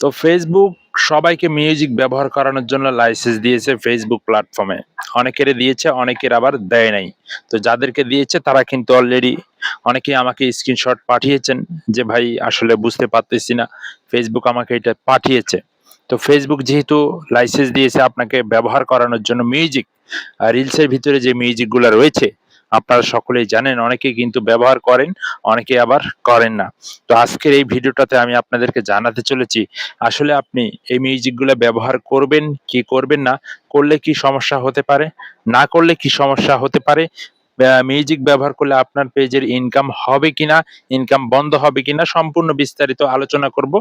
তো ফেসবুক সবাইকে মিউজিক ব্যবহার করানোর জন্য লাইসেন্স দিয়েছে ফেসবুক প্ল্যাটফর্মে। অনেকেরে দিয়েছে, অনেকের আবার দেয় নাই। তো যাদেরকে দিয়েছে তারা কিন্তু অলরেডি অনেকেই আমাকে স্ক্রিনশট পাঠিয়েছেন যে, "ভাই আসলে বুঝতে পারতেছি না। ফেসবুক আমাকে এটা পাঠিয়েছে।" তো ফেসবুক যেহেতু লাইসেন্স দিয়েছে আপনাকে ব্যবহার করানোর জন্য মিউজিক, রিলসের ভিতরে যে মিউজিকগুলা রয়েছে, আপনারা সকলেই জানেন অনেকেই কিন্তু ব্যবহার করেন, অনেকে আবার করেন না। তো আজকের এই ভিডিওটাতে আমি আপনাদেরকে জানাতে চলেছি আসলে আপনি এই মিউজিকগুলা ব্যবহার করবেন কি করবেন না, করলে কি সমস্যা হতে পারে, না করলে কি সমস্যা হতে পারে, মিউজিক ব্যবহার করলে আপনার পেজের ইনকাম হবে কিনা, ইনকাম বন্ধ হবে কিনা সম্পূর্ণ বিস্তারিত আলোচনা করব।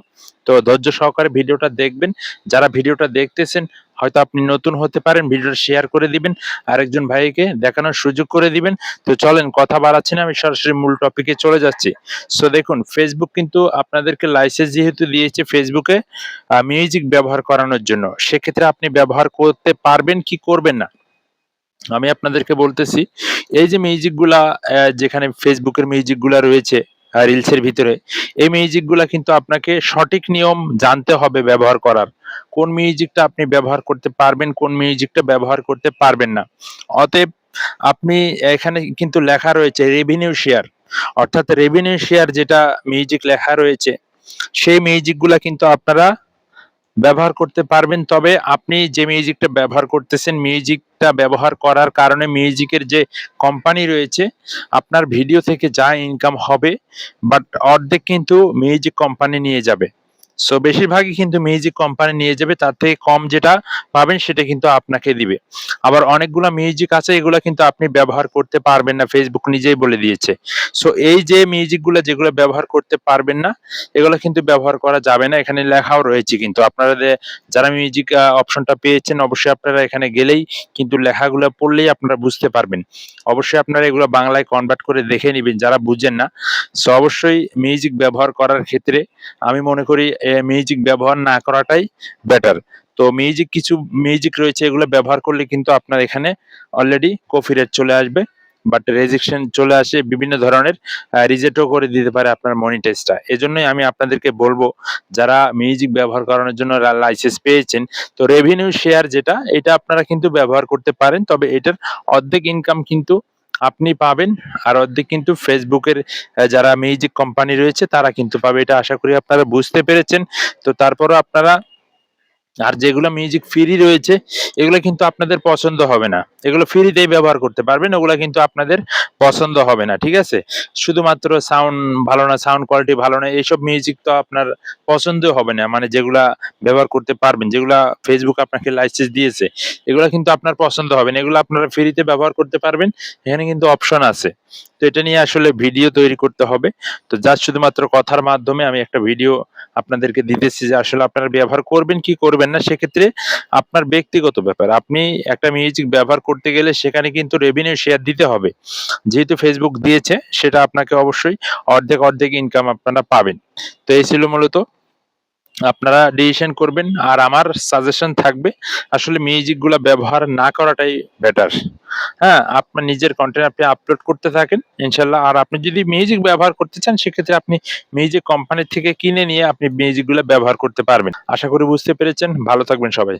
তো ধৈর্য সহকারে ভিডিওটা দেখবেন। যারা ভিডিওটা দেখতেছেন হয়তো আপনি নতুন হতে পারেন, ভিডিওটা শেয়ার করে দিবেন, আরেকজন ভাইকে দেখানোর সুযোগ করে দিবেন। তো চলেন কথা বাড়াচ্ছি না, আমি সরাসরি মূল টপিকে চলে যাচ্ছি। সো দেখুন, ফেসবুক কিন্তু আপনাদেরকে লাইসেন্স যেহেতু দিয়েছে ফেসবুকে মিউজিক ব্যবহার করানোর জন্য, সেক্ষেত্রে আপনি ব্যবহার করতে পারবেন কি করবেন না। আমি আপনাদেরকে বলতেছি, এই যে মিউজিকগুলা যেখানে ফেসবুকের মিউজিকগুলা রয়েছে রিলসের ভিতরে, এই মিউজিকগুলা কিন্তু আপনাকে সঠিক নিয়ম জানতে হবে ব্যবহার করার। কোন মিউজিকটা আপনি ব্যবহার করতে পারবেন, কোন মিউজিকটা ব্যবহার করতে পারবেন না। অতএব আপনি এখানে কিন্তু লেখা রয়েছে রেভিনিউ শেয়ার, অর্থাৎ রেভিনিউ শেয়ার যেটা মিউজিক লেখা রয়েছে, সেই মিউজিকগুলা কিন্তু আপনারা ব্যবহার করতে পারবেন। তবে আপনি যে মিউজিকটা ব্যবহার করতেছেন, মিউজিকটা ব্যবহার করার কারণে মিউজিকের যে কোম্পানি রয়েছে, আপনার ভিডিও থেকে যা ইনকাম হবে, বাট অর্ধেক কিন্তু মিউজিক কোম্পানি নিয়ে যাবে। সো বেশিরভাগই কিন্তু মিউজিক কোম্পানি নিয়ে যাবে, তার থেকে কম যেটা পাবেন সেটা কিন্তু আপনাকে দিবে। আবার অনেকগুলা মিউজিক আছে, এগুলা কিন্তু আপনি ব্যবহার করতে পারবেন না, ফেসবুক নিজেই বলে দিয়েছে। সো এই যে মিউজিকগুলা যেগুলো ব্যবহার করতে পারবেন না, এগুলো কিন্তু ব্যবহার করা যাবে না। এখানে লেখাও রয়েছে কিন্তু আপনারা যারা মিউজিক অপশনটা পেয়েছেন, অবশ্যই আপনারা এখানে গেলেই কিন্তু লেখাগুলো পড়লেই আপনারা বুঝতে পারবেন। অবশ্যই আপনারা এগুলো বাংলায় কনভার্ট করে দেখে নিবেন যারা বুঝেন না। সো অবশ্যই মিউজিক ব্যবহার করার ক্ষেত্রে আমি মনে করি মিউজিক ব্যবহার না করাটাই বেটার। তো কিছু মিউজিক রয়েছে, এগুলো ব্যবহার করলে কিন্তু আপনার এখানে অলরেডি কপিরাইট চলে আসবে, বাট রেজেকশন চলে আসে, বিভিন্ন ধরনের রিজেক্টও করে দিতে পারে আপনার মনিটাইজটা। এজন্যই আমি আপনাদেরকে বলবো, যারা মিউজিক ব্যবহার করানোর জন্য লাইসেন্স পেয়েছেন, তো রেভিনিউ শেয়ার যেটা, এটা আপনারা কিন্তু ব্যবহার করতে পারেন। তবে এটার অর্ধেক ইনকাম কিন্তু আপনি পাবেন, আর অর্ধেক কিন্তু ফেসবুকের যারা মিউজিক কোম্পানি রয়েছে তারা কিন্তু পাবে। এটা আশা করি আপনারা বুঝতে পেরেছেন। তো তারপরও আপনারা, আর যেগুলো মিউজিক ফ্রি রয়েছে, এগুলো কিন্তু আপনাদের পছন্দ হবে না। এগুলো ফ্রিতেই ব্যবহার করতে পারবেন, ওগুলো কিন্তু আপনাদের পছন্দ হবে না। ঠিক আছে? শুধুমাত্র সাউন্ড ভালো না, সাউন্ড কোয়ালিটি ভালো না, এইসব মিউজিক তো আপনার পছন্দই হবে না। মানে যেগুলা ব্যবহার করতে পারবেন, যেগুলা ফেসবুক আপনাকে লাইসেন্স দিয়েছে, এগুলো কিন্তু আপনার পছন্দ হবে না। এগুলো আপনারা ফ্রিতে ব্যবহার করতে পারবেন। এখানে কিন্তু অপশন আছে। তো এটা নিয়ে আসলে ভিডিও তৈরি করতে হবে। তো জাস্ট শুধুমাত্র কথার মাধ্যমে আমি একটা ভিডিও আপনাদেরকে দিতেছি যে আসলে আপনারা ব্যবহার করবেন কি করবেন না, সেক্ষেত্রে আপনার ব্যক্তিগত ব্যাপার। আপনি একটা মিউজিক ব্যবহার করতে গেলে সেখানে কিন্তু রেভিনিউ শেয়ার দিতে হবে। যেহেতু ফেসবুক দিয়েছে, সেটা আপনাকে অবশ্যই অর্ধেক ইনকাম আপনারা পাবেন। তো এই ছিল মূলত, আপনারা ডিসিশন করবেন। আর আমার সাজেশন থাকবে আসলে মিউজিক গুলা ব্যবহার না করাটাই বেটার। হ্যাঁ, আপনার নিজের কন্টেন্ট আপনি আপলোড করতে থাকেন ইনশাল্লাহ। আর আপনি যদি মিউজিক ব্যবহার করতে চান, সেক্ষেত্রে আপনি মিউজিক কোম্পানি থেকে কিনে নিয়ে আপনি মিউজিক গুলা ব্যবহার করতে পারবেন। আশা করি বুঝতে পেরেছেন। ভালো থাকবেন সবাই।